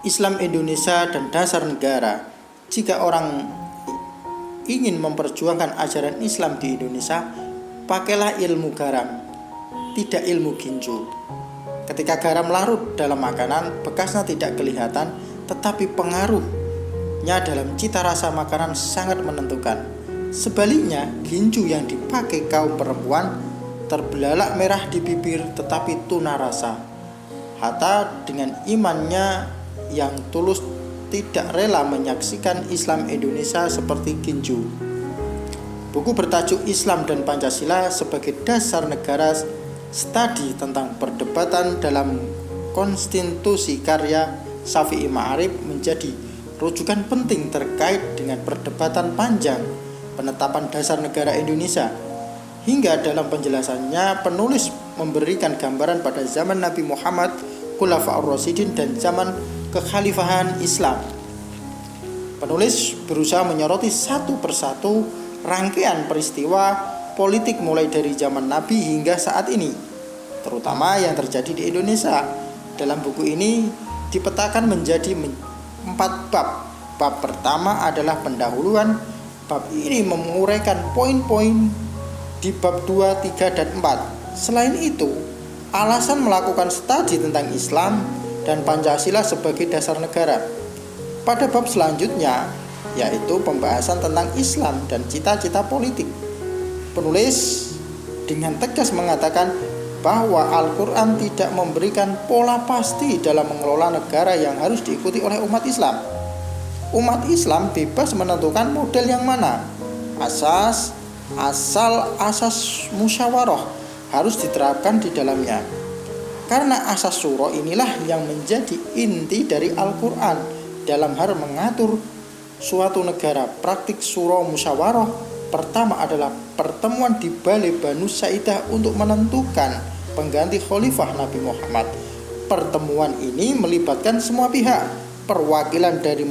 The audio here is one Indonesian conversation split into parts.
Islam Indonesia dan dasar negara. Jika orang ingin memperjuangkan ajaran Islam di Indonesia, pakailah ilmu garam, tidak ilmu ginju. Ketika garam larut dalam makanan, bekasnya tidak kelihatan, tetapi pengaruhnya dalam cita rasa makanan sangat menentukan. Sebaliknya, ginju yang dipakai kaum perempuan terbelalak merah di bibir tetapi tuna rasa. Hatta dengan imannya yang tulus tidak rela menyaksikan Islam Indonesia seperti ginju. Buku bertajuk Islam dan Pancasila sebagai dasar negara, studi tentang perdebatan dalam konstitusi karya Syafi'i Ma'arif menjadi rujukan penting terkait dengan perdebatan panjang penetapan dasar negara Indonesia. Hingga dalam penjelasannya, penulis memberikan gambaran pada zaman Nabi Muhammad, Khulafaur Rasyidin, dan zaman kekhalifahan Islam. Penulis berusaha menyoroti satu persatu rangkaian peristiwa politik mulai dari zaman Nabi hingga saat ini, terutama yang terjadi di Indonesia. Dalam buku ini dipetakan menjadi 4 bab. Bab pertama adalah pendahuluan. Bab ini menguraikan poin-poin di bab 2, 3, dan 4. Selain itu, alasan melakukan studi tentang Islam dan Pancasila sebagai dasar negara. Pada bab selanjutnya, yaitu pembahasan tentang Islam dan cita-cita politik, penulis dengan tegas mengatakan bahwa Al-Quran tidak memberikan pola pasti dalam mengelola negara yang harus diikuti oleh umat Islam. Umat Islam bebas menentukan model yang mana. Asas musyawarah harus diterapkan di dalamnya. Karena asas syura inilah yang menjadi inti dari Al-Quran dalam hal mengatur suatu negara. Praktik syura musyawarah pertama adalah pertemuan di Balai Banu Saidah untuk menentukan pengganti khalifah Nabi Muhammad. Pertemuan ini melibatkan semua pihak, perwakilan dari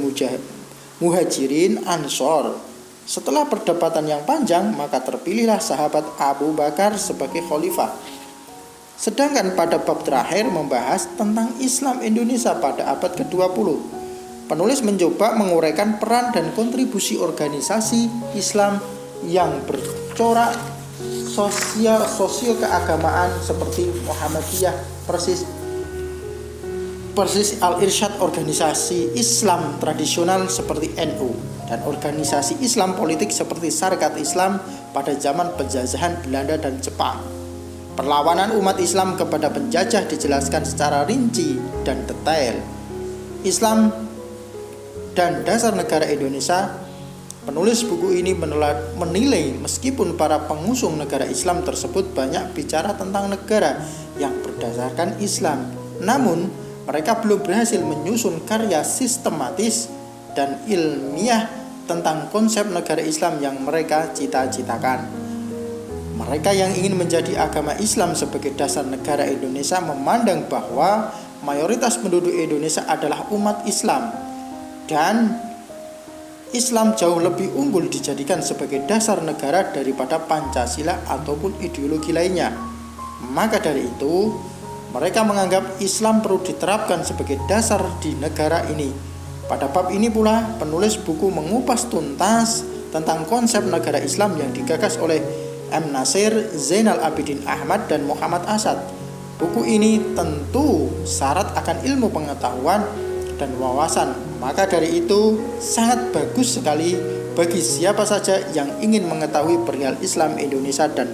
Muhajirin, Ansor. Setelah perdebatan yang panjang, maka terpilihlah sahabat Abu Bakar sebagai khalifah. Sedangkan pada bab terakhir membahas tentang Islam Indonesia pada abad ke-20. Penulis mencoba menguraikan peran dan kontribusi organisasi Islam yang bercorak sosio keagamaan seperti Muhammadiyah, Persis Al-Irsyad, organisasi Islam tradisional seperti NU, dan organisasi Islam politik seperti Sarekat Islam pada zaman penjajahan Belanda dan Jepang. Perlawanan umat Islam kepada penjajah dijelaskan secara rinci dan detail. Islam dan dasar negara Indonesia. Penulis buku ini menilai meskipun para pengusung negara Islam tersebut banyak bicara tentang negara yang berdasarkan Islam, namun mereka belum berhasil menyusun karya sistematis dan ilmiah tentang konsep negara Islam yang mereka cita-citakan. Mereka yang ingin menjadi agama Islam sebagai dasar negara Indonesia memandang bahwa mayoritas penduduk Indonesia adalah umat Islam, dan Islam jauh lebih unggul dijadikan sebagai dasar negara daripada Pancasila ataupun ideologi lainnya. Maka dari itu, mereka menganggap Islam perlu diterapkan sebagai dasar di negara ini. Pada bab ini pula, penulis buku mengupas tuntas tentang konsep negara Islam yang digagas oleh M. Nasir, Zainal Abidin Ahmad, dan Muhammad Asad. Buku ini tentu syarat akan ilmu pengetahuan dan wawasan. Maka dari itu sangat bagus sekali bagi siapa saja yang ingin mengetahui perihal Islam Indonesia dan